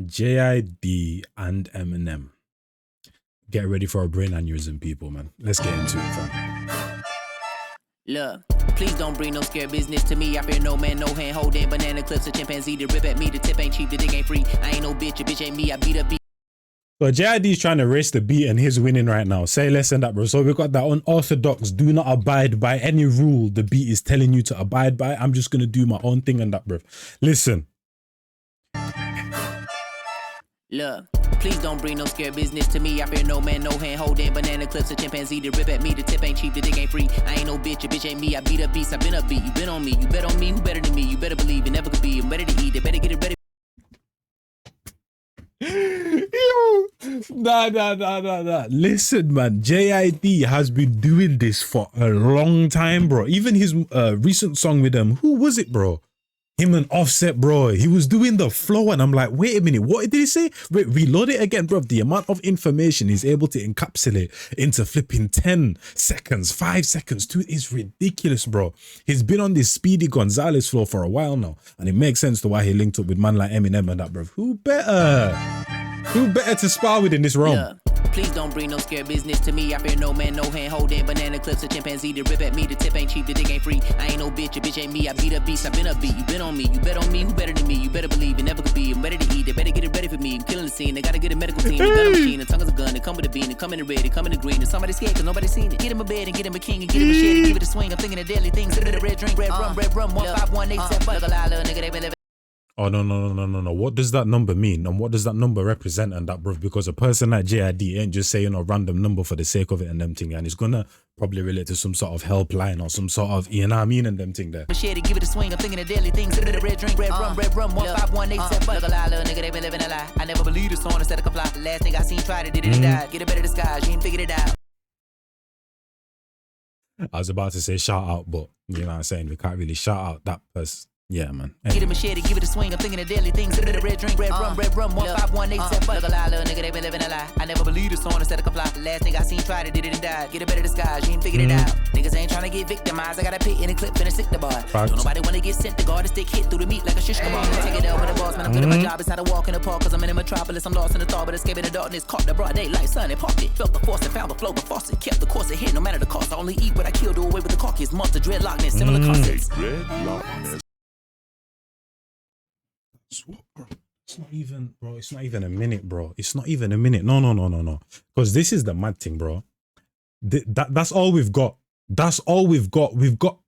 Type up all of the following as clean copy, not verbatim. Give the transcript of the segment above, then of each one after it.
JID and Eminem. Get ready for a brain aneurysm, people, man. Let's get into it, fam. Look, please don't bring no scare business to me. I fear no man, no hand holding banana clips, a chimpanzee to rip at me. The tip ain't cheap, the dick ain't free. I ain't no bitch, a bitch ain't me. I beat a beat. So JID is trying to race the beat and he's winning right now. Say less than that, bro. So we got that unorthodox, do not abide by any rule the beat is telling you to abide by. I'm just gonna do my own thing on that, bro. Listen. Look, please don't bring no scare business to me. I fear no man, no hand holding banana clips, a chimpanzee to rip at me. The tip ain't cheap, the dick ain't free. I ain't no bitch, a bitch ain't me. I beat a beast, I been a beat. You been on me, you bet on me. Who better than me? You better believe it never could be. I'm ready to eat, they better get it ready. Yo, nah. Listen, man, JID has been doing this for a long time, bro. Even his recent song with them, who was it, bro? Him and Offset, bro. He was doing the flow and I'm like, wait a minute, what did he say? Wait, reload it again, bro. The amount of information he's able to encapsulate into flipping 10 seconds, 5 seconds, 2 is ridiculous, bro. He's been on this Speedy Gonzalez flow for a while now, and it makes sense to why he linked up with man like Eminem and that, bro. Who better to spar with in this realm? Yeah. Please don't bring no scare business to me. I fear no man, no hand holding banana clips, a chimpanzee to rip at me. The tip ain't cheap, the dick ain't free. I ain't no bitch, a bitch ain't me. I beat a beast, I been a beat. You been on me, you bet on me. Who better than me? You better believe it never could be. I'm ready to eat, they better get it ready for me. I'm killing the scene, they gotta get a medical team. They got a machine, the tongue is a gun, they come with a bean, they come in the red, they come in the green. And somebody scared cause nobody's seen it. Get him a bed and get him a king and get him a shit and give it a swing. I'm thinking of deadly things. Sit in the red drink, red rum, 15187. Look a lie, little nigga, they been living. Oh, no. What does that number mean? And what does that number represent and that, bro? Because a person like JID ain't just saying a random number for the sake of it and them thing. And it's gonna probably relate to some sort of helpline or some sort of, you know what I mean, and them thing there. Machete, give it a swing. I'm thinking of deadly things. Sit in the red drink, red rum, 15187. Look a lie, little nigga, they been living a lie. I never believed the song instead of comply. The last thing I seen tried it, did it, died. Get a better disguise, you ain't figured it out. I was about to say shout out, but you know what I'm saying? We can't really shout out that person. Yeah, man. Get a machete, give it a swing. I'm thinking of deadly things. Sit in the red drink, red rum, 15187. Look a lie, little nigga, they been living a lie. I never believed the song instead of comply. The last thing I seen tried it, did it, died. Get a better disguise, you ain't figured it out. Niggas ain't trying to get victimized. I got a pit in a clip, finna sick the bar. Don't nobody wanna get sent to guard. The stick hit through the meat like a shish kebab. Take it out with the boss, man. I'm good at my job. It's how to walk in the park, cause I'm in a metropolis. I'm lost in the thought, but escaping the darkness. Caught the broad daylight, sun and parked it. Felt the force and found the flow, but faucet. Kept the course ahead, no matter the cost. I only eat what I kill, do away with the carcass. Monster dreadlockness, similar concepts. Dreadlockness. Bro, it's not even, bro. It's not even a minute, bro. It's not even a minute. No. Because this is the mad thing, bro. That's all we've got. That's all we've got. We've got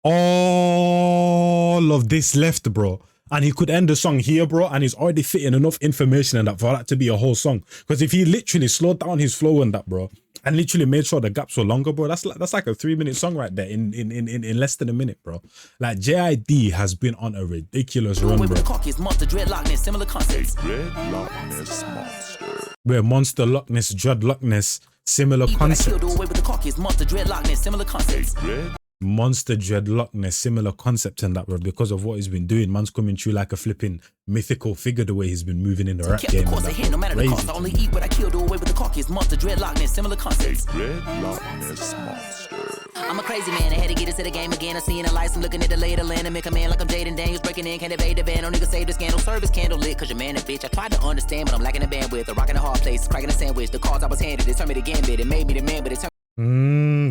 all of this left, bro. And he could end the song here, bro. And he's already fitting enough information in that for that to be a whole song. Because if he literally slowed down his flow and that, bro, and literally made sure the gaps were longer, bro, that's like a 3-minute song right there in less than a minute, bro. Like JID has been on a ridiculous run, bro. Monster dreadlockness, similar concepts. Dreadlockness monster. Where monster lockness, dreadlockness, similar concepts. Monster dreadlockness, similar concepts. Monster dreadlockness, similar concept and that, bro. Because of what he's been doing, man's coming through like a flipping mythical figure the way he's been moving in the rap game. No matter the cost, I only eat what I kill, do away with the carcass. Monster dreadlockness, similar concepts. Dreadlockness monster. I'm a crazy man, I had to get into the game again. I see in the lights, I'm looking at the lay of the land and make a man like I'm JID and Daniels breaking in, can't evade the ban. No nigga save the scandal, service candle lit, cause your man a bitch. I tried to understand, but I'm lacking the bandwidth. A rock in a hard place, cracking a sandwich. The cards I was handed, it turned me to gambit. It made me the man, but it turned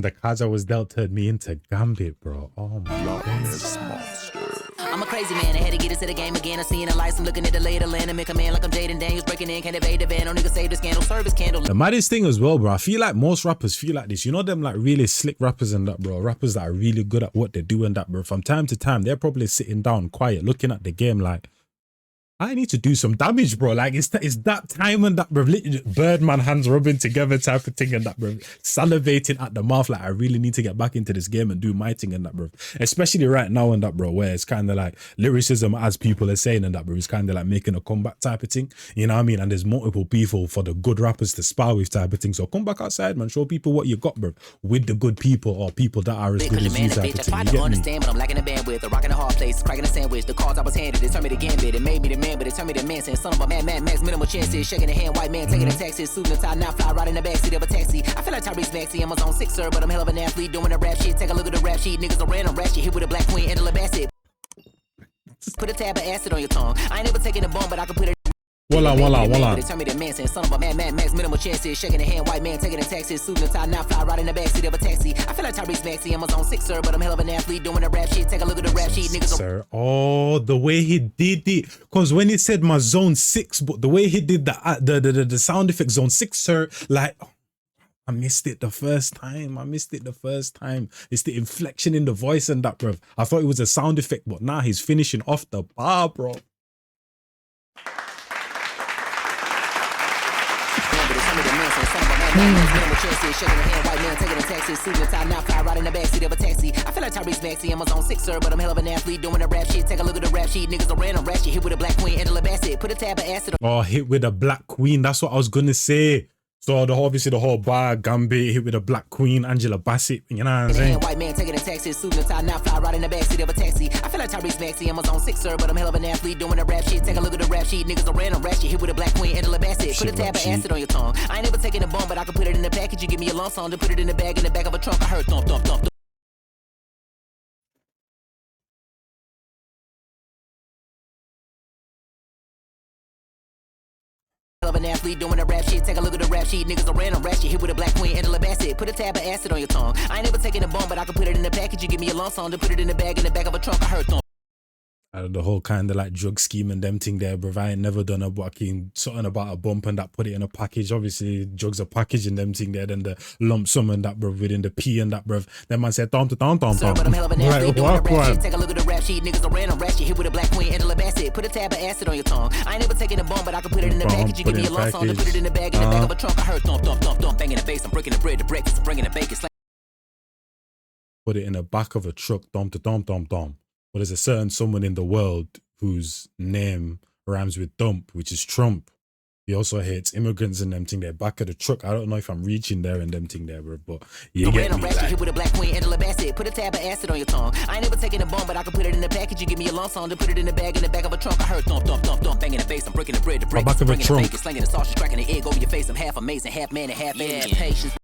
the cards I was dealt turned me into gambit, bro. Oh my goodness. I'm a crazy man, I had to get into the game again. I see in the lights, I'm looking at the lay of the land and make a man like I'm JID and Daniels breaking in, can't evade the ban. No nigga save the scandal, service candle. The maddest thing as well, bro, I feel like most rappers feel like this. You know them like really slick rappers and that, bro. Rappers that are really good at what they do and that, bro. From time to time, they're probably sitting down quiet, looking at the game like, I need to do some damage, bro. Like, it's that time and that, bro. Birdman hands rubbing together type of thing and that, bro. Salivating at the mouth. Like, I really need to get back into this game and do my thing and that, bro. Especially right now and that, bro, where it's kind of like lyricism, as people are saying and that, bro. It's kind of like making a comeback type of thing. You know what I mean? And there's multiple people for the good rappers to spar with type of thing. So come back outside, man. Show people what you got, bro. With the good people or people that are as good as you type of thing. I tried to understand, but I'm lacking the bandwidth. A rock in a hard place, cracking a sandwich. The cards I was handed, it turned me to gambit. It made me the man, but it turned me to man. Saying son of a man, max, minimal chances. Shaking the hand, white man, taking a taxi. Suit and tie, now fly right in the backseat of a taxi. I feel like Tyrese Maxey, I'm on 6, sir, but I'm hell of an athlete doing the rap shit. Take a look at the rap sheet. Niggas are random rap shit. Hit with a black queen, Angela Bassett. Put a tab of acid on your tongue. I ain't never taking a bump, but I can put it. They tell me the man saying son of a man, max, minimal chances. Shaking the hand, white man taking the taxes. Suit and tie, not fly, right in the backseat of a taxi. I feel like Tyrese Maxey, I'm on 6, sir, but I'm hell of an athlete doing the rap shit. Take a look at the rap sheet, niggas. Sir, oh, the way he did it, because when he said my zone 6, but the way he did the sound effect zone 6, sir, like. I missed it the first time. It's the inflection in the voice and that, bro. I thought it was a sound effect, but now he's finishing off the bar, bro. Shaking the hand, white man taking the taxes. Suit and tie, not fly, right in the backseat of a taxi. I feel like Tyrese Maxey, I'm on 6, sir, but I'm hell of an athlete doing the rap shit. Take a look at the rap sheet, niggas are random ratchet. Hit with a black queen, Angela Bassett. Put a tab of acid. Oh, hit with a black queen. That's what I was gonna say. So obviously the whole bar, Gambia hit with a black queen, Angela Bassett, you know what I'm saying? White man taking the taxis, suit and tie, not fly, right in the backseat of a taxi. I feel like Tyrese Maxey, I'm on 6, sir, but I'm hell of an athlete doing the rap shit. Take a look at the rap sheet, niggas are random ratchet. Hit with a black queen, Angela Bassett. Put a tab of acid on your tongue. I ain't never taking a bone, but I can put it in the package. You give me a lump song to put it in the bag of a trunk. I heard thump, thump, thump. Of an athlete doing the rap shit. Take a look at the rap sheet, niggas are random ratchet. Hit with a black queen, Angela Bassett. Put a tab of acid on your tongue. I ain't never taking a bone, but I can put it in the package. You give me a lump song to put it in the bag of a trunk. I heard thump. The whole kind of like drug scheme and them thing there, bro. I ain't never done a fucking something about a bump and that put it in a package. Obviously, drugs are packaged and them thing there, then the lump sum and that, bro, within the P and that, bro. Then man said, tom. But I'm hell of an athlete doing the rap shit. Take a look at the rap sheet, niggas are random ratchet. Hit with a black queen, Angela Bassett. Put a tab of acid on your tongue. I ain't never taking a bone, but I can put it in the package. You give me a lump song to put it in the bag of a trunk. I heard thump, thump, thump, thump. Banging the bass, I'm breaking the bread, the breakfast, bringing the bacon. Put it in the back of a truck, tom. But there's a certain someone in the world whose name rhymes with dump, which is Trump. He also hates immigrants and them thing there. Back of the truck. I don't know if I'm reaching there and them thing there, bro, but you get me. Like. Hit with a black queen, Angela Bassett. Put a tab of acid on your tongue. I ain't never taking a bone, but I can put it in the package. You give me a lump song to put it in the bag of a trunk. I heard thump, thump, thump, thump. Banging the bass, I'm breaking the bread, the breakfast, bringing the bacon, slinging the sausage, cracking the egg over your face. I'm half amazing, half man and half alien. Patience.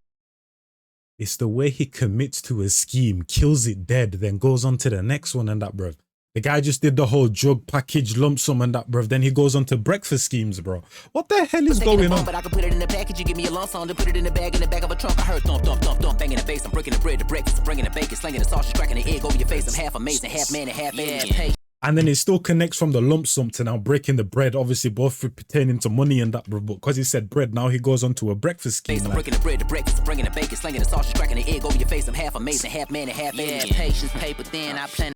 It's the way he commits to a scheme, kills it dead, then goes on to the next one and that, bro. The guy just did the whole drug package lump sum and that, bro. Then he goes on to breakfast schemes, bro. What the hell is going on? But I can put it in the package. You give me a lump song to put it in the bag of a trunk. I heard thump, thump, thump, thump. Banging the bass, I'm breaking the bread, the breakfast, bringing the bacon, slinging the sausage, cracking the egg over your face. I'm half amazing, half man and half alien. And then it still connects from the lump sum to now breaking the bread. Obviously, both pertaining to money and that, bro. But because he said bread, now he goes on to a breakfast scheme. I'm breaking the bread, the breakfast, bringing the bacon, slinging the sausage, cracking the egg over your face. I'm half amazing, half man and half alien. Patience, paper thin, I plan.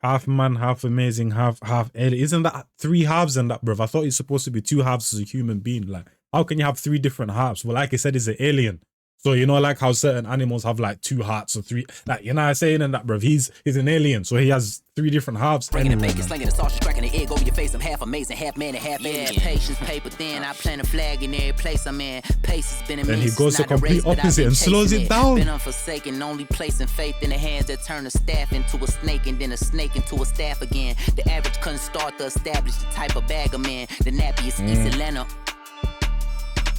Half man, half amazing, half alien. Isn't that 3 halves and that, bro? I thought it's supposed to be 2 halves as a human being. Like, how can you have 3 different halves? Well, like I said, he's an alien. So, you know, like how certain animals have like 2 hearts or 3, like, you know what I'm saying? And that, bro, he's an alien. So he has 3 different halves. Bringing the bacon, slinging the sausage, cracking the egg over your face. I'm half amazing, half man and half alien. Patience, paper thin, I plant a flag in every place I'm in. Pace has been a then he goes to complete opposite and slows it down. Been unforsaken, only placing faith in the hands that turn a staff into a snake and then a snake into a staff again. The average couldn't start to establish the type of bag I'm in. The nappy is East Atlanta.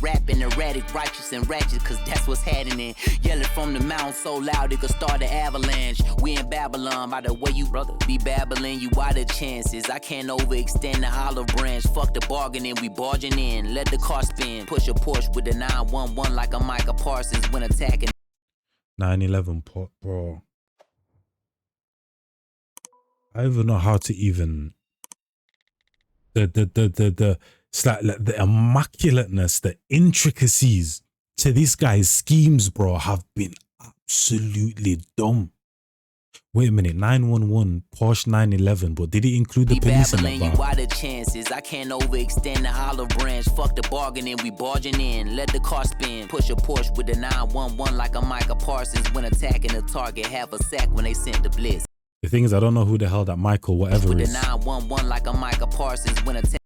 Rapping erratic, righteous and ratchet, cause that's what's happening. Yelling from the mountain so loud it could start an avalanche. We in Babylon, by the way you brother be babbling, you out of chances. I can't overextend the olive branch. Fuck the bargaining, we barging in. Let the car spin. Push a Porsche with the 911 like a Micah Parsons when attacking. 9/11, bro. I don't even know how to even it's like the immaculateness, the intricacies to this guy's schemes, bro, have been absolutely dumb. Wait a minute, 911, Porsche 911, but did it include the police in that bar? You chances. I can't overextend the olive branch. Fuck the bargaining, we barging in. Let the car spin. Push a Porsche with the 911 like a Micah Parsons when attacking a target. Have a sack when they sent the bliss. The thing is, I don't know who the hell that Michael whatever with is. The 911 like a Micah Parsons when attacking.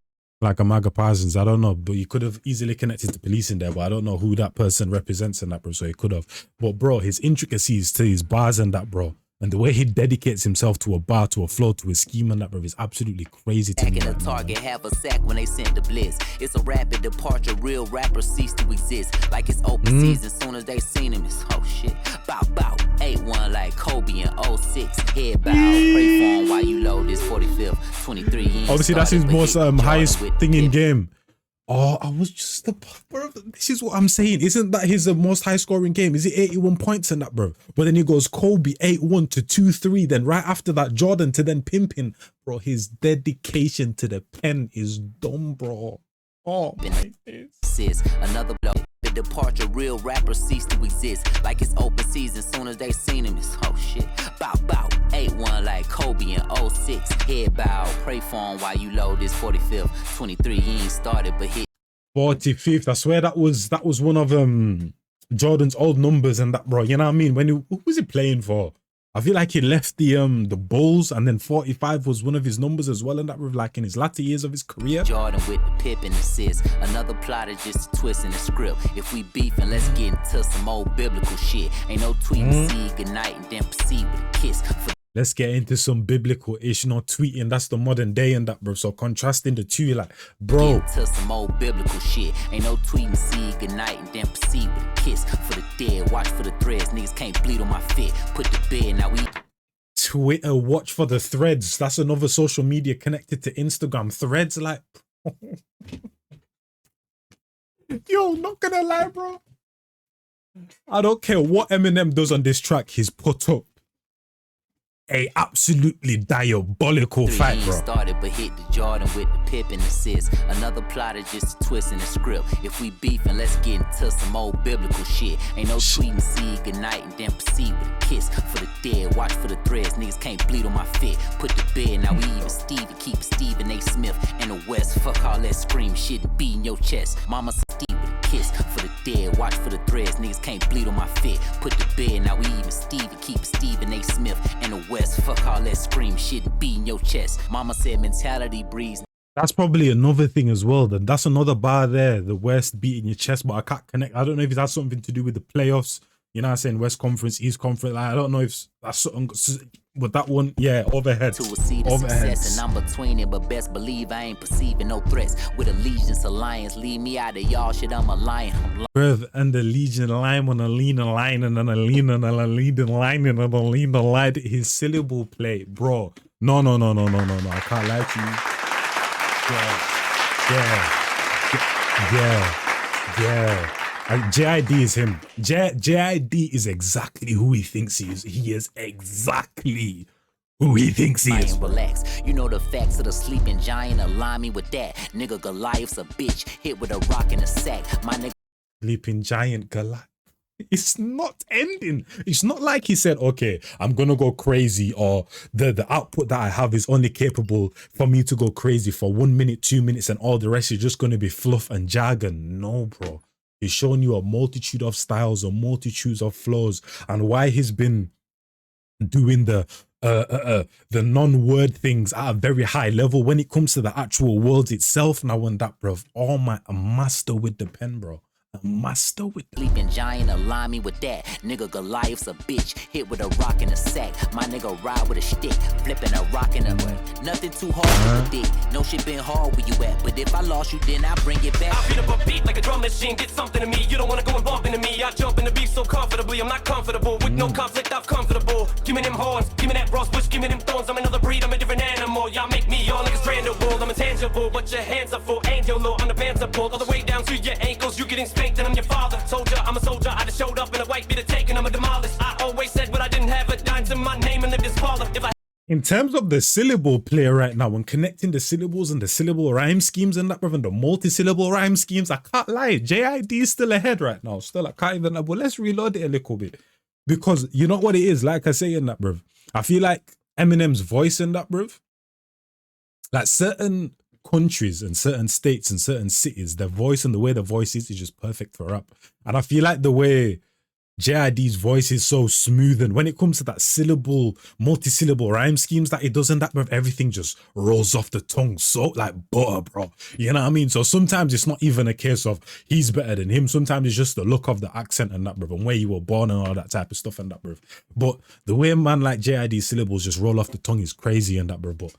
Like a Micah Parsons, I don't know, but you could have easily connected to police in there, but I don't know who that person represents in that, bro, so he could have. But bro, his intricacies to his bars and that, bro, and the way he dedicates himself to a bar, to a flow, to a scheme and that, bro, is absolutely crazy to me. Right a target, have a sack when they sent the bliss. It's a rapid departure, real rappers cease to exist. Like it's open season, soon as they seen him, it's oh shit. Bow, 8-1 like Kobe in 06. Head bow, pray for him while you load this 45th, 23 years. Obviously, that's his most highest thing in game. Oh, I was just the bro. This is what I'm saying. Isn't that his most high scoring game? Is it 81 points in that, bro? But then he goes Kobe 8-1 to 2-3. Then right after that, Jordan to then pimping. Bro, his dedication to the pen is dumb, bro. Oh my days. Another blow. The departure, real rappers cease to exist. Like it's open season, soon as they seen him, it's oh shit. Bow, 8-1 like Kobe in 06. Head bow, pray for him while you load this 45th. 23, he ain't started, but hit 45th. I swear that was one of Jordan's old numbers and that, bro. You know what I mean? Who was he playing for? I feel like he left the Bulls, and then 45 was one of his numbers as well, and that was like in his latter years of his career. Jordan with the pip and assist. Another plotter just a twist in the script. If we beefing, let's get into some old biblical shit. Ain't no tweeting, see goodnight, and then proceed with a kiss. Let's get into some biblical ish, not tweeting. That's the modern day and that, bro. So contrasting the two, like, bro. Into some old biblical shit. Ain't no tweeting, see goodnight, and then proceed with a kiss. For the dead, watch for the threads. Niggas can't bleed on my fit. Put the bed, now we. Twitter, watch for the threads. That's another social media connected to Instagram. Threads, like, yo, not gonna lie, bro. I don't care what Eminem does on this track. He's put up a absolutely diabolical fight, bro. Started, but hit the Jordan with the pip and assist. Another plotter just a twist in the script. If we beefing, let's get into some old biblical shit. Ain't no tweeting, see goodnight, and then proceed with a kiss. For the dead, watch for the threads. Niggas can't bleed on my fit. Put the bed, now we even Steve and keep Stephen A. Smith in the West. Fuck all that scream shit and beat in your chest. Mama Steve with a kiss. For the dead, watch for the threads. Niggas can't bleed on my fit. Put the bed, now we even Steve and keep Stephen A. Smith in the West. Fuck all that scream shit and beat in your chest. Mama said mentality breeds. That's probably another thing as well. Then that's another bar there. The West beating your chest, but I can't connect. I don't know if it has something to do with the playoffs. You know what I'm saying? West Conference, East Conference. Like, I don't know if that's something with that one. Yeah, overhead. To a seed of success, and I'm between it, but best believe I ain't perceiving no threats. With Allegiance Alliance, leave me out of y'all shit. I'm a lion. Bruv, and the Legion line on a lean a line and then a lean and a lean line and then a lean a line. His syllable play, bro. No. I can't lie to you. Yeah. J.I.D. is him. J.I.D. is exactly who he thinks he is. He is exactly who he thinks he is. Relax. You know the facts of the sleeping giant. Align me with that. Nigga Goliath's a bitch. Hit with a rock and a sack. My nigga. Sleeping giant Goliath. It's not ending. It's not like he said, okay, I'm gonna go crazy, or the output that I have is only capable for me to go crazy for 1 minute, 2 minutes, and all the rest is just gonna be fluff and jargon. No, bro. He's showing you a multitude of styles, a multitude of flows, and why he's been doing the non-word things at a very high level when it comes to the actual world itself. Now and that, bro. Oh my, a master with the pen, bro. A master with the sleeping giant. Align me with that. Nigga Goliath's a bitch. Hit with a rock and a sack. My nigga ride with a stick. Flipping a rock and a nothing too hard to predict. No shit been hard where you at, but if I lost you, then I bring it back. I beat up a beat like a drum machine. Get something to me. You don't wanna go and bump into me. I jump in the beat so comfortably. I'm not comfortable with no conflict. I'm comfortable. Give me them horns. Give me that rose bush. Give me them thorns. I'm another breed. I'm a different animal. Y'all make me all niggas brandable. I'm intangible, but your hands are full. Angel low. I'm the pants are pulled all the way down to your ankles. You getting spanked and I'm your father. Soldier, I'm a soldier. I just showed up in a white beat of taking. I'm a demolish. I always said what I didn't have. A dime to my name and live this parlor. If I in terms of the syllable play right now, when connecting the syllables and the syllable rhyme schemes and that, brother, and the multi-syllable rhyme schemes, I can't lie. JID is still ahead right now. Still, I can't even. But let's reload it a little bit, because you know what it is. Like I say in that, bro. I feel like Eminem's voice in that, bro. Like certain countries and certain states and certain cities, their voice and the way the voice is just perfect for rap. And I feel like the way JID's voice is so smooth, and when it comes to that syllable, multi-syllable rhyme schemes that he does in that, bro, everything just rolls off the tongue so like butter, bro. You know what I mean? So sometimes it's not even a case of he's better than him. Sometimes it's just the look of the accent and that, bro, and where you were born and all that type of stuff and that, bro. But the way a man like JID's syllables just roll off the tongue is crazy and that, bro. But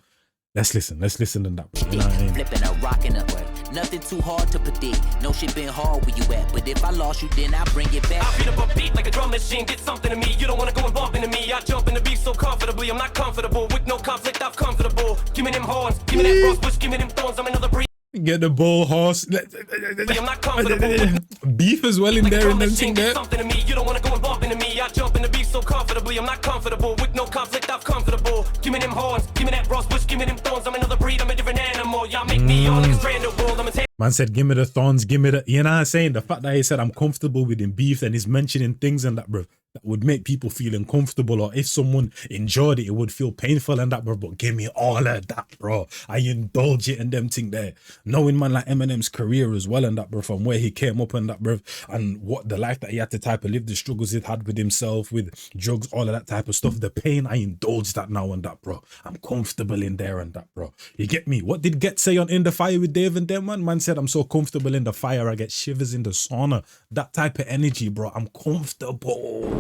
let's listen and that. You know what I mean? Flipping a rock and a nothing too hard to predict. No shit been hard where you at, but if I lost you, then I bring it back. I beat up a beat like a drum machine. Get something to me. You don't wanna go and bump into me. I jump in the beat so comfortably. I'm not comfortable with no conflict. I'm comfortable. Give me them horns. Give me that rose bush. Give me them thorns. I'm another breed. Get the bull horse. I'm not comfortable. Beef as well in there and them thing there. Something to me, you don't want to go and bump into me. I jump in the beef so comfortably. I'm not comfortable with no conflict. I'm comfortable. Give me them horns, give me that rose bush, give me them thorns. I'm another breed, I'm a different animal. Y'all make me all niggas brand new world. I'm a Man said, give me the thorns, give me the, you know what I'm saying? The fact that he said I'm comfortable with him beef and he's mentioning things and that, bro, that would make people feel uncomfortable, or if someone enjoyed it, it would feel painful and that, bro. But give me all of that, bro. I indulge it and them thing there. Knowing man like Eminem's career as well and that, bro, from where he came up and that, bro, and what the life that he had to type of live, the struggles he had with himself, with drugs, all of that type of stuff, the pain, I indulge that now and that, bro. I'm comfortable in there and that, bro. You get me? What did Get say on In the Fire with Dave and them, man? Man said, I'm so comfortable in the fire, I get shivers in the sauna. That type of energy, bro. I'm comfortable.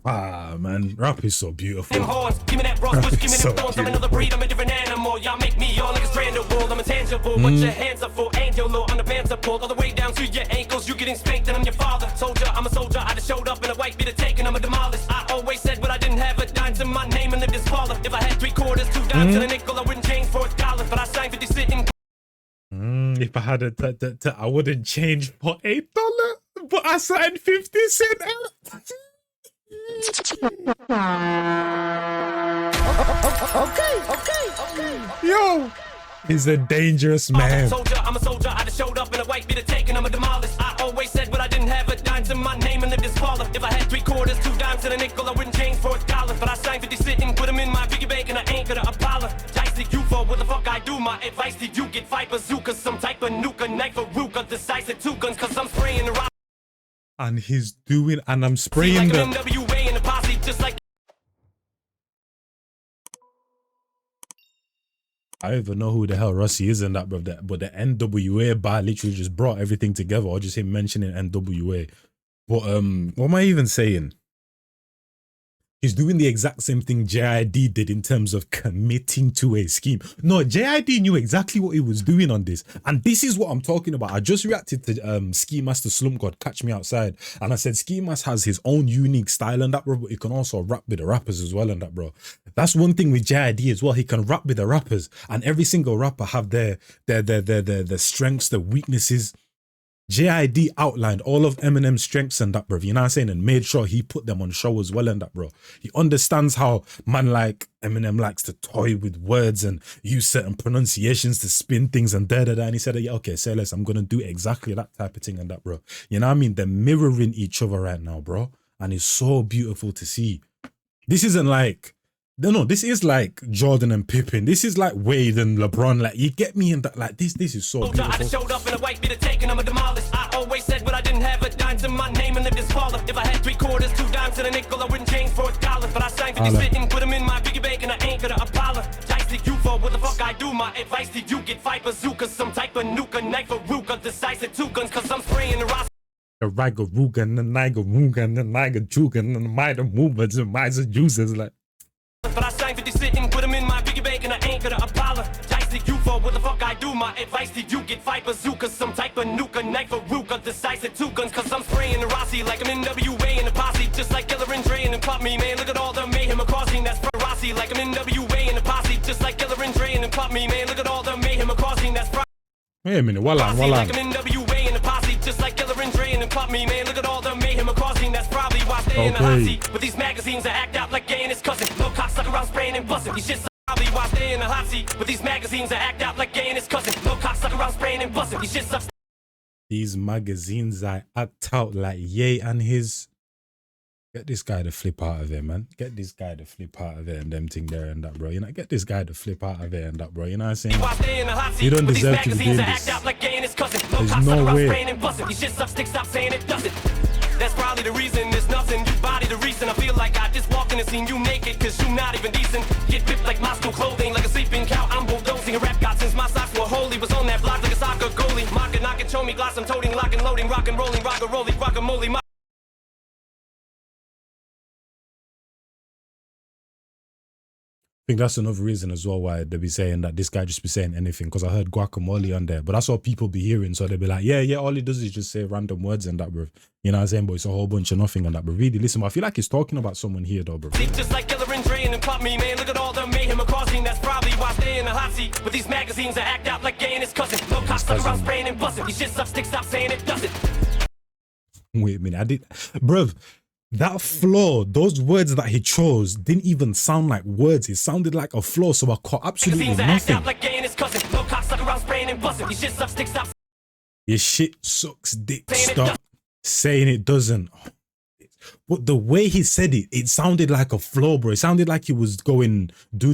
Ah, man, rap is so beautiful. give me that rose bush, give me them thorns. I'm another breed, I'm a different animal. Y'all make me all niggas brand new world. I'm intangible. What your hands are for? Ain't your law. I'm the bands are pulled all the way down to your ankles. You getting spanked and I'm your father. Soldier, I'm a soldier. I just showed up in a white beat taken. I'm a demolished. I always said what I didn't have a dime to my name and lived as father. If I had 3 quarters, 2 dimes and a nickel, I wouldn't change for $1. But I signed 50 sitting. If I had a, I wouldn't change for $8, but I signed 50 cents. Okay. Yo, he's a dangerous man. Soldier, I'm a soldier. I just showed up in a white beat taken. I'm a demolished. I always said what I didn't have a dime to my name and lived as father. If I had 3 quarters, 2 dimes and a nickel, I wouldn't change for $1. But I signed 50 sitting, put them in my piggy bank and I ain't gonna apologize to you for what the fuck I do. My advice to you, get 5 bazookas, some type of nuke, a knife, a ruka, decisive 2 guns, cause I'm spraying the rock. And he's doing, and I'm spraying like the NWA in the posse, just like I don't even know who the hell Russie is in that, bro. But the NWA bar literally just brought everything together, or just him mentioning NWA. But what am I even saying? He's doing the exact same thing J.I.D. did in terms of committing to a scheme. No, J.I.D. knew exactly what he was doing on this. And this is what I'm talking about. I just reacted to Ski Master Slump God, Catch Me Outside. And I said Ski Master has his own unique style and that, bro. But he can also rap with the rappers as well and that, bro. That's one thing with J.I.D. as well. He can rap with the rappers. And every single rapper have their strengths, their weaknesses. J.I.D. outlined all of Eminem's strengths and that, bro. You know what I'm saying? And made sure he put them on show as well and that, bro. He understands how man like Eminem likes to toy with words and use certain pronunciations to spin things and da-da-da. And he said, yeah, okay, say less. I'm going to do exactly that type of thing and that, bro. You know what I mean? They're mirroring each other right now, bro. And it's so beautiful to see. This isn't like... No, this is like Jordan and Pippen. This is like Wade and LeBron. Like, you get me in that. Like, this is so beautiful. I showed up in a white beat taken. I'm a demolished. I always said what I didn't have a dime to my name and lived as father. If I had 3 quarters, 2 dimes and a nickel, I wouldn't change for $1. But I signed 50 sitting, put them in my piggy bank and I ain't gonna apologize to you for what the fuck I do. My advice to you, get 5 bazookas, some type of nuke, a knife, a ruka, decisive 2 guns, cause I'm spraying the roster. The Riga Rugan, the Niga Rugan, the Niga Jugan, and the Mida Movements, and Miser Juices, like. But I signed 50 sitting, put them in my piggy bank and I ain't gonna apologize to you for what the fuck I do. My advice to you, get 5 bazookas, some type of nuke, a knife, a ruka, decisive 2 guns, cause I'm spraying the Rossi like I'm NWA in the posse, just like Killer and Dre and Pop Me, man. Look at all the mayhem causing, that's Rossi like I'm NWA in the posse, just like Killer and Dre and Pop Me, man. Look at all the mayhem causing, that's Wait a minute, Wallan. Like I'm NWA in the posse, just like Killer and Dre and Pop Me, man. Look at all the mayhem causing, that's probably why I stay in the hot seat. But these magazines that act out like gay and his cousin, no cocksucker around spraying and busting. These shit's probably why I stay in the hot seat. But these magazines that act out like gay and his cousin, no cocksucker around spraying and busting. These shit sucks. These magazines that act out like Ye and his. Get this guy to flip out of it, man. Get this guy to flip out of it and them thing there and that, bro. You know, get this guy to flip out of it and that, bro. You know what I'm saying? You don't deserve to be doing this. There's no way. That's probably the reason there's nothing. You body the reason. I feel like I just walked in and seen you naked, cause you not even decent. Get ripped like Moscow clothing, like a sleeping cow. I'm bulldozing a rap god since my socks were holy. Was on that block like a soccer goalie. Mocking, knocking, show me glass. I'm toting, locking, loading, rockin', rolling, rock-a-rolling, guacamole. think that's another reason as well why they be saying that this guy just be saying anything, because I heard guacamole on there, but that's what people be hearing, so they be like, yeah, all he does is just say random words and that, bro. You know what I'm saying? But it's a whole bunch of nothing and that, but really, listen, I feel like he's talking about someone here though, bro. Just like Killer and Dre and Pop Me, man. Look at all the mayhem causing. That's probably why I stay in the hot seat. With these magazines that act out like gay and his cousin. No cops stuck around spraying and busting. These shit sucks, stick, stop saying it doesn't. Wait a minute, I did, bruv. That flow, those words that he chose didn't even sound like words. It sounded like a flow, so I caught absolutely nothing. Like gay and his cousin. No cops stuck around spraying and busting. These shit sucks, stick, stop. Your shit sucks dick. Stop saying it doesn't. But the way he said it, it sounded like a flow, bro. It sounded like he was going do,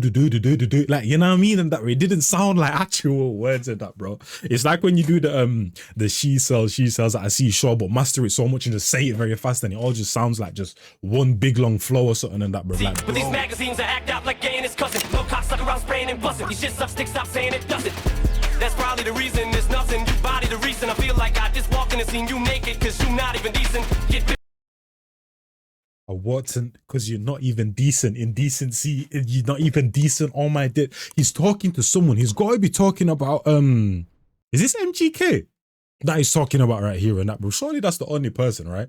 like, you know what I mean? And that it didn't sound like actual words and that, bro. It's like when you do the she sells that I see show, but master it so much and just say it very fast, and it all just sounds like just one big long flow or something and that, bro. Like, but these magazines that act out like gay and his cousin. No cops stuck around spraying and busting. These shit sucks, stick, stop saying it doesn't. That's probably the reason there's nothing. You body the reason I feel like I just walk in and seen you naked, cause you not even decent. Get a Watson, because you're not even decent. Indecency, you're not even decent. Oh my dick. He's talking to someone. He's got to be talking about is this MGK that he's talking about right here and that, bro? Surely that's the only person, right?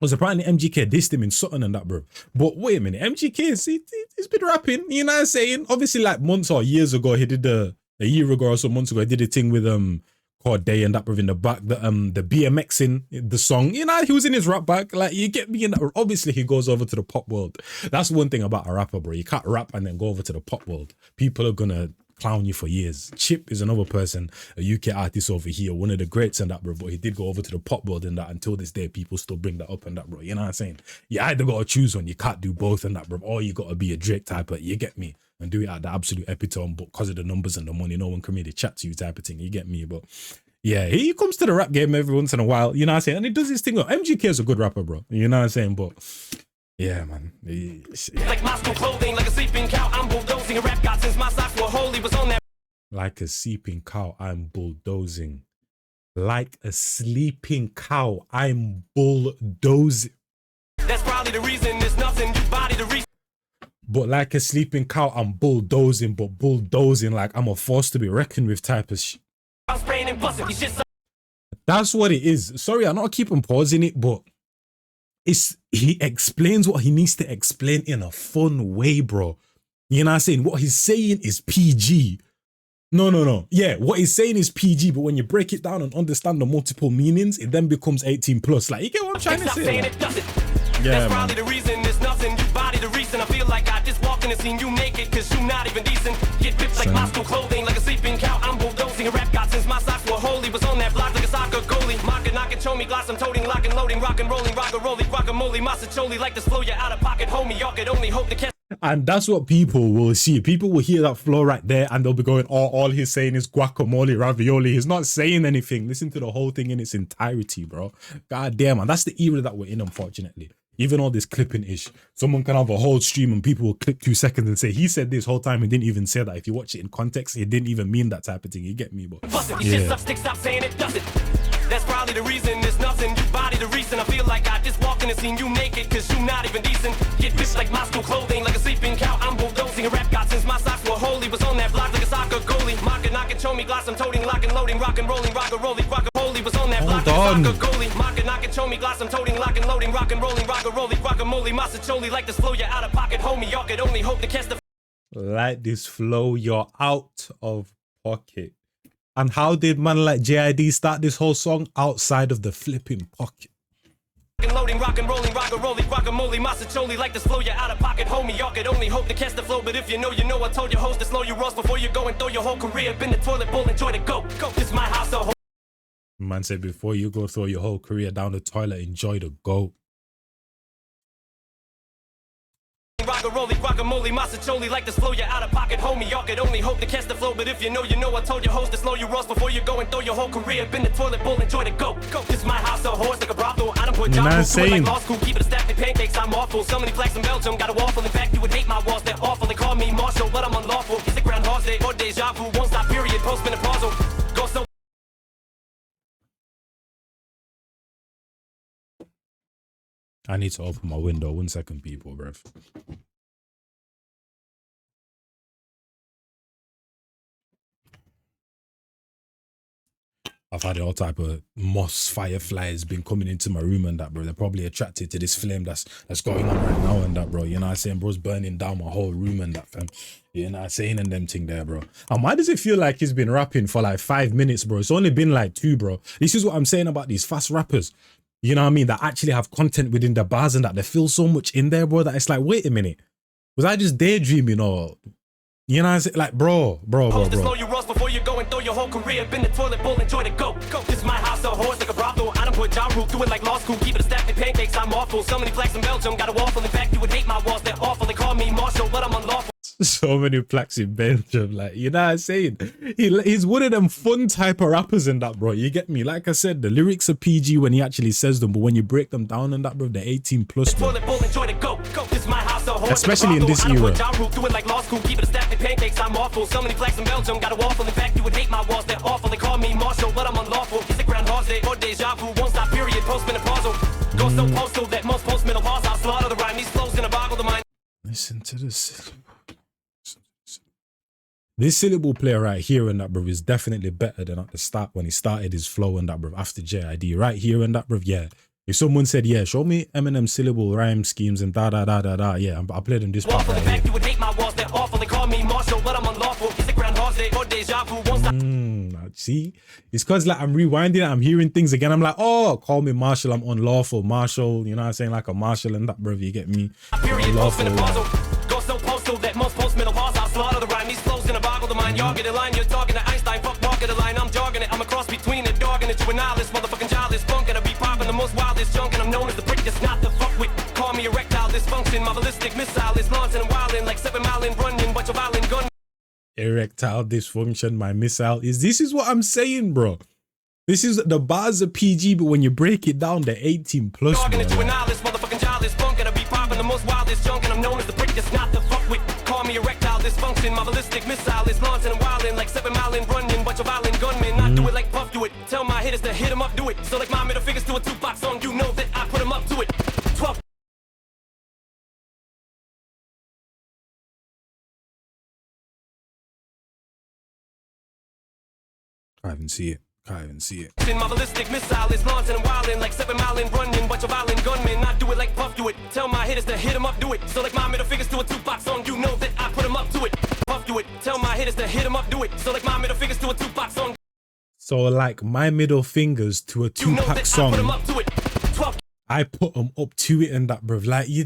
Because apparently MGK dissed him in something and that, bro. But wait a minute, MGK he's been rapping, you know what I'm saying? Obviously, like months or years ago, he did a year ago or so months ago, he did a thing with called Day and that, bro, in the back, the BMX in the song, you know, he was in his rap back, like, you get me in that. Obviously he goes over to the pop world. That's one thing about a rapper, bro. You can't rap and then go over to the pop world. People are gonna clown you for years. Chip is another person, a UK artist over here, one of the greats and that, bro, but he did go over to the pop world and that. Until this day, people still bring that up and that, bro. You know what I'm saying? You either gotta choose one, you can't do both and that, bro, or you gotta be a Drake type of, you get me, and do it at the absolute epitome, but because of the numbers and the money, no one can really chat to you type of thing, you get me? But yeah, he comes to the rap game every once in a while, you know what I'm saying? And he does his thing. MGK is a good rapper, bro. You know what I'm saying? But yeah, man. Like Moscow clothing, like a sleeping cow, I'm bulldozing a rap god since my socks were holy was on that. Like a sleeping cow, I'm bulldozing. Like a sleeping cow, I'm bulldozing. That's probably the reason there's nothing, you body the reason. But like a sleeping cow, I'm bulldozing, but bulldozing like I'm a force to be reckoned with type of shit. I'm spraying and busting, these shit sucks. That's what it is. Sorry, I'm not keeping pausing it, but he explains what he needs to explain in a fun way, bro. You know what I'm saying? What he's saying is PG. No. Yeah, what he's saying is PG, but when you break it down and understand the multiple meanings, it then becomes 18 plus. Like, you get what I'm trying to say? Like, yeah, that's probably the reason there's nothing. You body the reason I feel like I just walk in and seen you naked, cause you not even decent. Get ripped like Moscow clothing, like a sleeping cow. I'm bulldozing a rap god since my socks were holy. Was on that block like a soccer goalie. Mocking, knocking, show me glass, I'm toting, locking, loading, rockin', rolling, rock-a-rolling, guacamole, massacholi, like to slow you out of pocket, homie. Y'all could only hope to catch. And that's what people will see. People will hear that flow right there and they'll be going, oh, all he's saying is guacamole, ravioli. He's not saying anything. Listen to the whole thing in its entirety, bro. God damn, man. That's the era that we're in, unfortunately. Even all this clipping ish. Someone can have a whole stream and people will clip 2 seconds and say, he said this whole time and didn't even say that. If you watch it in context, he didn't even mean that type of thing. You get me, but yeah. Stop saying it doesn't. That's probably the reason there's nothing. You body the reason I feel like I just walk in and seen you naked, cause you not even decent. Get ripped like Moscow clothing, like a sleeping cow. I'm bulldozing a rap god since my socks were holy. Was on that block like a soccer goalie. Mocking, knocking, show me glass, I'm toting, locking, loading, rockin', rolling, rock-a-rolling, guacamole. Was on that block like a soccer goalie. Mocking, knocking, show me glass, I'm toting, locking, loading, rockin', rolling, rock-a-rolling, guacamole, massacholi. Like to slow you out of pocket, homie. Y'all could only hope to catch the. Like this flow, you're out of pocket. And how did man like J.I.D start this whole song? Outside of the flipping pocket. Loading, rockin', rolling, rock-a-rolling, guacamole, massacholi. Like to slow you out of pocket, homie. Y'all could only hope to catch the flow, but if you know, you know. I told your host to slow your rolls before you go and throw your whole career up in the toilet bowl. Enjoy the go. This is my house, so. Man said before you go throw your whole career down the toilet, enjoy the go. Rock-a-rolling, guacamole, massacholi. Like to slow you out of pocket, homie. Y'all could only hope to catch the flow, but if you know, you know. I told your host to slow your rolls before you go and throw your whole career up in the toilet bowl. Enjoy the go. This is my house, so horse like a brothel. I don't put job like law school. Keep it a stack of pancakes, I'm awful. So many flags in Belgium, got a waffle. In fact, you would hate my walls, they're awful. They call me Marshall, but I'm unlawful. It's a Groundhog Day or deja vu. Won't stop, period. Postmenopausal. Go so. I need to open my window. 1 second, people, bruv. I've had all type of moss fireflies been coming into my room and that, bro. They're probably attracted to this flame that's going on right now and that, bro. You know what I'm saying? Bro's burning down my whole room and that, fam. You know what I'm saying? And them thing there, bro. And why does it feel like he's been rapping for like 5 minutes, bro? It's only been like 2, bro. This is what I'm saying about these fast rappers. You know what I mean? That actually have content within the bars and that they feel so much in there, bro, that it's like, wait a minute. Was I just daydreaming or... You know what I'm saying? Like, bro. Slow you rust before you go and throw your whole career. Been the toilet bowl, enjoy the go. This is my house, a horse like a brothel. I don't put Ja Rule, do it like law school. Keep it a stack of pancakes, I'm awful. So many plaques in Belgium, got a waffle. In fact, you would hate my walls, they're awful. They call me Marshall, but I'm unlawful. So many plaques in Belgium, like, you know what I'm saying? He's one of them fun type of rappers in that, bro. You get me? Like I said, the lyrics are PG when he actually says them, but when you break them down and that, bro, they're 18 plus, bro. Especially in this era. Do it like law school, keep it a stack of pancakes, I'm awful. So many plaques in Belgium, got a waffle. In fact, you would hate my walls, they're awful. They call me Marshall, but I'm unlawful. Is it Groundhog Day or deja vu? Won't stop, period, postmenopausal. Go so postal that most postmenopause, I'll slaughter the rhyme. These flows in a boggle the mind. Listen to this. This syllable player right here and that, bro, is definitely better than at the start when he started his flow and that, bro, after J.I.D. Right here and that, bro, yeah. If someone said, yeah, show me Eminem syllable rhyme schemes and da, yeah, I'll play them this part right here. You would hate my walls, they're awful. They call me Marshall, but I'm unlawful. Is it Groundhog Day or deja vu? Won't stop. See? It's because, like, I'm rewinding it, I'm hearing things again. I'm like, oh, call me Marshall, I'm unlawful. Marshall, you know what I'm saying? Like a Marshall and that, bro, you get me? Period, Unlawful. Go so postal that most postmenopause, I'll slaughter the rhyme. These flows in a boggle the mind. Y'all get a line, you're talking to Einstein. Fuck market a line, I'm jogging it. I'm a cross between a dog and a juvenile. Motherfucking childish punk, and I be popping the most wildest junk. And I'm known as the brick that's not the fuck with. Call me erectile dysfunction. My ballistic missile is launching and wilding like 7 mile in running. Bunch of violent gun. Erectile dysfunction, my missile is. This is what I'm saying, bro. This is the bars are PG, but when you break it down, they're 18 plus. Dog and a juvenile, motherfucking childish punk, and I be popping the most wildest junk. And I'm known as the brick that's not the fuck with. Call me erectile dysfunction. My ballistic missile is launching and wilding like 7 mile in running. Bunch of violent gunmen. I do it like Puff, do it. Tell my hitters to hit 'em up, do it. So like my middle fingers to a Tupac song, you know that I put 'em up to it. 12. Can't even see it. My ballistic missile is launching and wilding like 7 mile in running. Bunch of violent gunmen. I do it like Puff, do it. Tell my hitters to hit 'em up, do it. So like my middle fingers to a Tupac song, you know that I put 'em up to it. Puff, do it. Tell my hitters to hit 'em up, do it. So like my middle fingers to a Tupac song. So like my middle fingers to a Tupac song, I put them up to it and that, bruv. Like you.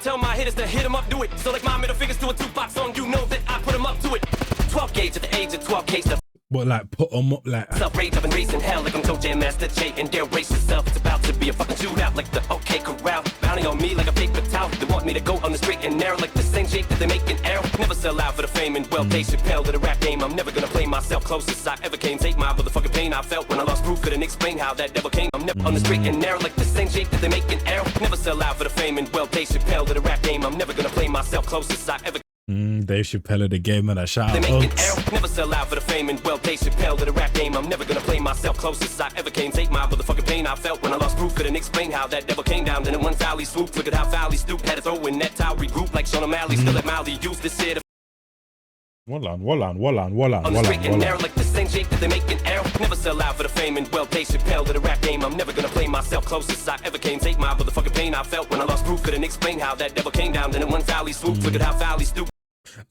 Tell my hitters to hit 'em up, do it. So like my middle fingers to a Tupac song, you know that I put 'em up to it. 12 gauge at the age of 12 case. But like put them up like. Self-rage, I've been racing hell like I'm Toe Jam Master J. And dare race yourself, it's about to be a fucking shootout like the OK Corral. Bounty on me like a paper towel. They want me to go on the straight and narrow like the same shape that they make an arrow. Never sell out for the fame and well paid Chappelle to the rap game. I'm never gonna play myself closest I ever came. Take my motherfucking pain I felt when I lost proof. Couldn't explain how that devil came. I'm never on the straight and narrow like the same shape that they make an arrow. Never sell out for the fame and well paid Chappelle to the rap game. I'm never gonna play myself closest I ever. Dave Chappelle of the game and a shout They out. make an arrow. Never sell out for the fame and well paid Chappelle to the rap game. I'm never gonna play myself closest I ever came. Take my motherfucking pain I felt when I lost proof. Couldn't explain how that devil came down. Then in one foul he swooped. Look at how foul he stooped. Had to throw in that towel. Regroup like Sean O'Malley. Still at Mally. Use this shit. Wall on. On the straight and narrow like the same shape that they make an arrow. Never sell out for the fame and well paid Chappelle to the rap game. I'm never gonna play myself closest I ever came. Take my motherfucking pain I felt when I lost proof. Couldn't explain how that devil came down. Then in one foul he swooped. Look at how foul he stooped.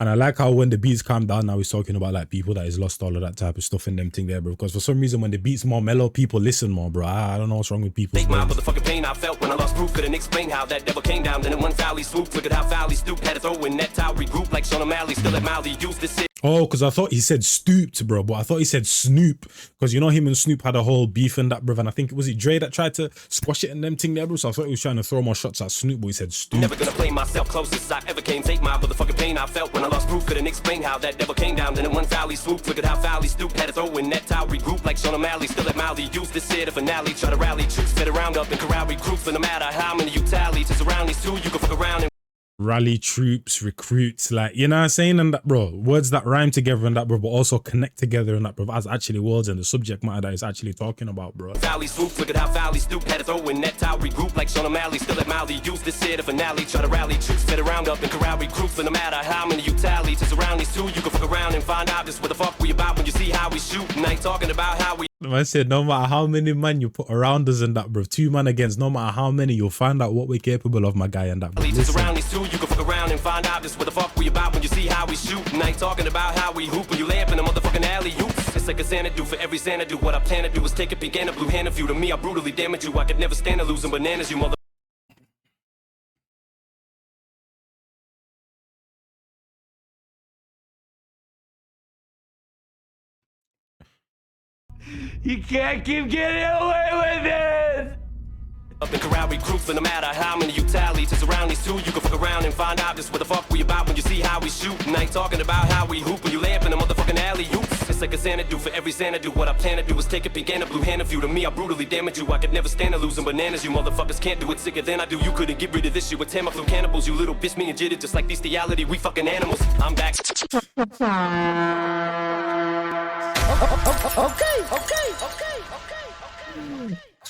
And I like how when the beats calm down, now he's talking about like people that he's lost all of that type of stuff in them thing there, bro. Because for some reason when the beats more mellow, people listen more, bro. I don't know what's wrong with people. Take my motherfucking pain I felt when I lost proof. Couldn't explain how that devil came down. Then in one foul he swooped. Look at how foul he stooped. Had to throw in that towel. Regroup like Sean O'Malley. Still at Mally. Use this shit. Oh, because I thought he said stooped, bro, but I thought he said Snoop, because you know him and Snoop had a whole beef and that, bro, and I think, was it Dre that tried to squash it and them thing there, bro, so I thought he was trying to throw more shots at Snoop, but he said stooped. Never gonna play myself closest I ever came. Take my motherfucking pain I felt when I lost proof. Couldn't explain how that devil came down. Then in one foul he swooped. Look at how foul he stooped. Had to throw in that towel. Regroup like Sean O'Malley. Still at Mally. Use this shit a finale. Try to rally troops. Fit around up and corral recruits. For no matter how many you tally. Just around these two, you can fuck around and rally troops, recruits, like, you know what I'm saying? And that, bro, words that rhyme together and that, bro, but also connect together and that, bro, as actually words and the subject matter that it's actually talking about, bro. Valley swoop, look at how Valley stoop, had to throw in that towel regroup like Sean O'Malley, still at Mally, use this here the finale, try to rally troops, fit around up and corral recruits, but no matter how many you tally, just around these two, you can fuck around and find out just what the fuck we about when you see how we shoot, and I ain't talking about how we. I said, no matter how many man you put around us and that, bro, 2 man against, no matter how many, you'll find out what we're capable of, my guy, and that, bro. Just around these two, you can fuck around and find out just what the fuck we about when you see how we shoot, and I ain't talking about how we hoop when you lay up in the motherfucking alley hoops. It's like a Xanadu for every Xanadu. What I plan to do is take a peek and a blue hand of you. To me, I brutally damage you. I could never stand to losing bananas, you mother. You can't keep getting away with it! Up in corral recruits, but no matter how many you tally, just around these two, you can fuck around and find out just what the fuck we about when you see how we shoot. And I ain't talking about how we hoop when you lay up in the motherfucking alley hoops. It's like a Xanadu for every Xanadu. What I plan to do is take a peek and a blue hand of you. To me, I brutally damage you. I could never stand to losing bananas. You motherfuckers can't do it sicker than I do. You couldn't get rid of this shit with Tamiflu cannibals. You little bitch, me and JID, just like bestiality. We fucking animals. I'm back. Okay.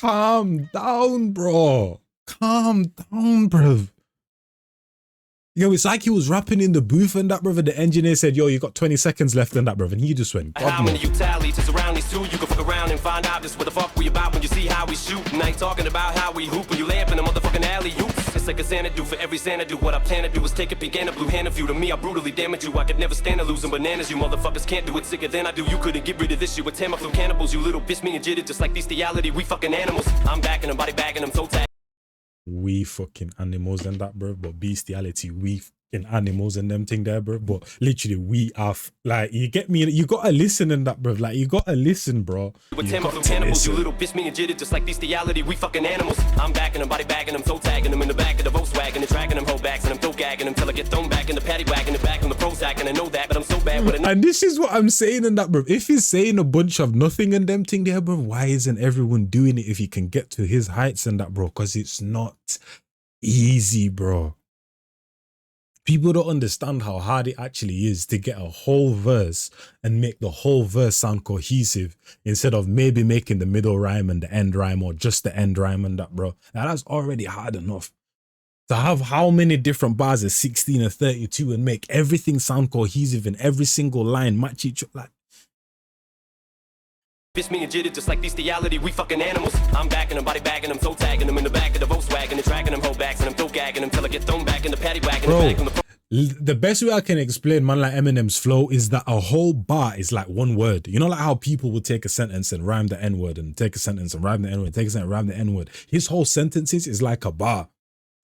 Calm down, bro. Calm down, bro. Yo, it's like he was rapping in the booth and that, brother. The engineer said, yo, you got 20 seconds left and that, brother. And he just went, How many you tally, just around these two, you can fuck around and find out just what the fuck we about when you see how we shoot. And I ain't talking about how we hoop when you lay up in the motherfucking alley hoops. It's like a Xanadu for every Xanadu. What I plan to do is take a peek and a blue hand of you. To me, I brutally damage you. I could never stand to losing bananas. You motherfuckers can't do it sicker than I do. You couldn't get rid of this shit with Tamiflu cannibals. You little bitch, me and JID, just like bestiality. We fucking animals. I'm backing them, body bagging them, so tight. we fucking animals and that, bro. But bestiality, we fucking animals and them thing there, bro. But literally, we are like, you get me? You gotta listen in that, bro. Like, you gotta listen, bro. With Tamiflu cannibals, you little bitch, me and JID, just like bestiality. We fucking animals. I'm backing them, body bagging them, toe tagging them in the back of the Volkswagen and dragging them whole backs and I'm toe gagging them till I get thrown back in the paddy wagon and back on the Prozac. And I know that, but I'm so bad with it. And this is what I'm saying in that, bro. If he's saying a bunch of nothing and them thing there, bro, why isn't everyone doing it if he can get to his heights and that, bro? Because it's not easy, bro. People don't understand how hard it actually is to get a whole verse and make the whole verse sound cohesive instead of maybe making the middle rhyme and the end rhyme or just the end rhyme and that, bro. Now, that's already hard enough. To have how many different bars is 16 and 32 and make everything sound cohesive and every single line match each other, like, Bitch, me and JID, just like bestiality, we fucking animals. I'm backing them, body bagging them, toe tagging them in the back of the Volkswagen and dragging them whole backs and I'm toe gagging them till I get thrown back in the paddy wagon. bro. And back on the The best way I can explain man like Eminem's flow is that a whole bar is like one word. You know, like how people will take a sentence and rhyme the N-word and take a sentence and rhyme the N-word, take a sentence and rhyme the N-word. His whole sentences is like a bar.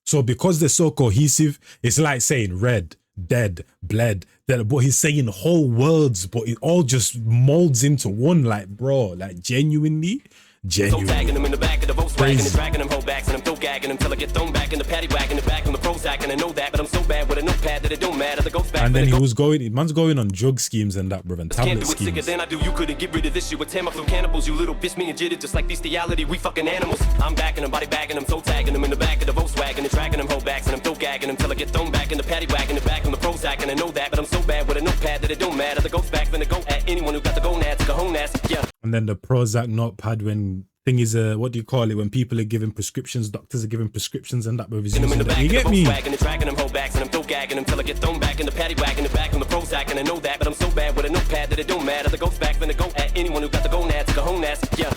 So because they're so cohesive, it's like saying red, dead, bled, dead. But he's saying whole words, but it all just molds into one, like, bro, like genuinely. toe tagging them in the back of the Volkswagen Crazy. and dragging them whole backs and I'm toe gagging them till I get thrown back in the paddy wagon and back on the Prozac. And I know that, but I'm so bad with a notepad that it don't matter. The ghost back And then it he goes. was going, man's going on drug schemes and that, bro, and Can't tablet do it sicker schemes. than I do. You couldn't get rid of this shit with Tamiflu cannibals. You little bitch, me and JID, just like bestiality. We fucking animals. I'm backing them, body bagging them, toe tagging them in the back of the Volkswagen and dragging them whole backs and I'm toe gagging them till I get thrown back in the paddy wagon and back on the Prozac. And I know that, but I'm so bad with a notepad that it don't matter. The ghost back finna go at anyone who got the gonad to the home ass. Yeah. And then the Prozac notepad when thing is what do you call it when people are giving prescriptions, doctors are giving prescriptions and that, bro. In the back You of get the me? Volkswagen and dragging them whole backs and I'm toe gagging them till I get thrown back in the paddy wagon and back on the Prozac. And I know that, but I'm so bad with a notepad that it don't matter. The ghost back finna go at anyone who got the gonad to the home ass. Yeah.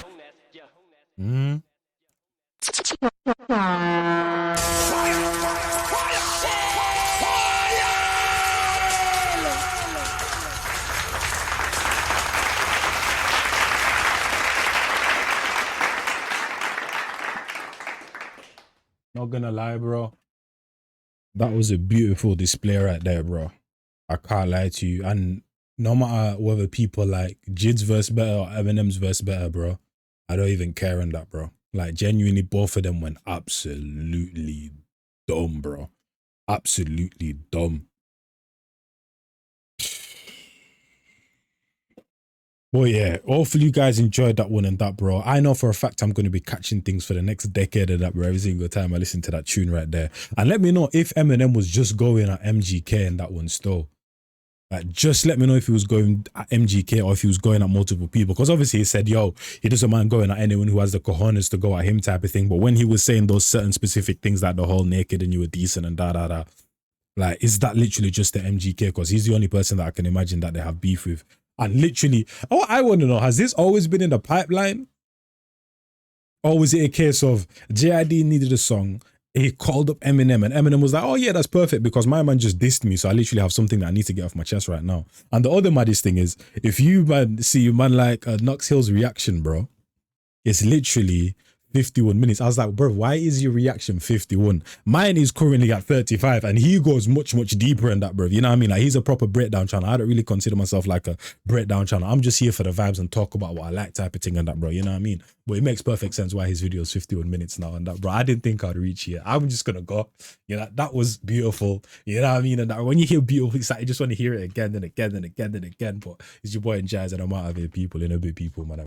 Mm. Not gonna lie, bro. That was a beautiful display right there, bro. I can't lie to you. And no matter whether people like JID's verse better or Eminem's verse better, bro, I don't even care on that, bro. Like, genuinely, both of them went absolutely dumb, bro. Absolutely dumb. But yeah, hopefully you guys enjoyed that one and that, bro. I know for a fact I'm going to be catching things for the next decade of that, bro. Every single time I listen to that tune right there. And let me know if Eminem was just going at MGK and that one still. Like, just let me know if he was going at MGK or if he was going at multiple people. Because obviously he said, yo, he doesn't mind going at anyone who has the cojones to go at him type of thing. But when he was saying those certain specific things like the whole naked and you were decent and da-da-da, like, is that literally just the MGK? Because he's the only person that I can imagine that they have beef with. And literally, what I want to know, has this always been in the pipeline? Or was it a case of j.i.d needed a song, he called up Eminem, and Eminem was like, oh yeah, that's perfect because my man just dissed me, so I literally have something that I need to get off my chest right now. And the other maddest thing is, if you man see man like Knox Hill's reaction, bro, it's literally 51 minutes. I was like, bro, why is your reaction 51? Mine is currently at 35 and he goes much deeper in that, bro. You know what I mean? Like, he's a proper breakdown channel. I don't really consider myself like a breakdown channel. I'm just here for the vibes and talk about what I like type of thing and that, bro. You know what I mean? But it makes perfect sense why his video is 51 minutes now and that, bro. I didn't think I'd reach here. I'm just gonna go. You know, that was beautiful. You know what I mean? And that, when you hear beautiful, it's like you just want to hear it again and again and again and again. But it's your boy Njies and I'm out of here, people, in a bit, people, man.